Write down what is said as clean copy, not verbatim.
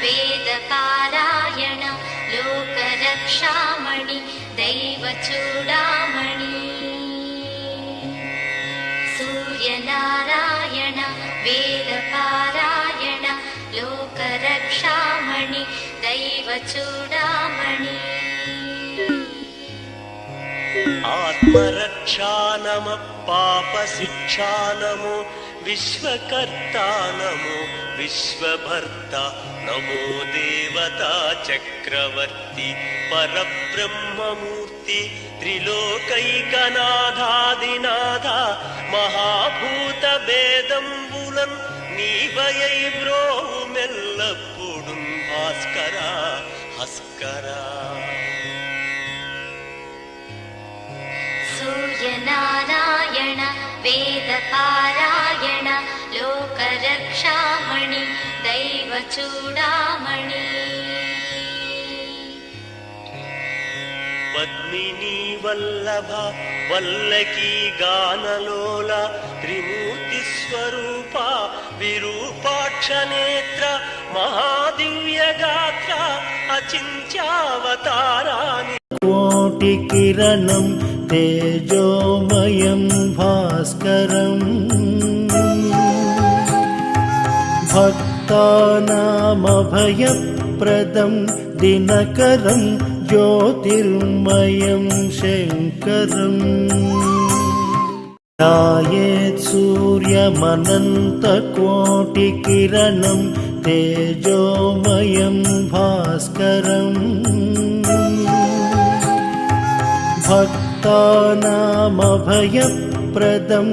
वेदपारायण लोकरक्षामणि दैवचूडामणि सूर्यनारायण वेदपारायण लोकरक्षामणि दैवचूडामणि आत्मरक्षा नमः पापशिक्षा नमो विश्वकर्ता नमो विश्वभर्ता नमो देवता चक्रवर्ती परब्रह्ममूर्ति त्रिलोकैकनाथादिनाथा महाभूतभेदंबुलन् नीवयै ब्रोहुमेल्लप्पुडुं भास्करा हस्करा सूर्यनारायण वेदपारायण लोकरक्षामणि दैवचूडामणि पद्मिनी वल्लभ वल्लकी गानलोला त्रिमूर्तिस्वरूपा विरूपाक्षनेत्र महादिव्यगात्र अचिन्त्यावताराणि कोटिकिरणं तेजोमयं भास्करम् भक्तानामभयप्रदं दिनकरं ज्योतिर्मयं शङ्करम् ध्यायेत् सूर्यमनन्तकोटिकिरणं तेजोमयं भास्करम् भक्तानामभयप्रदम्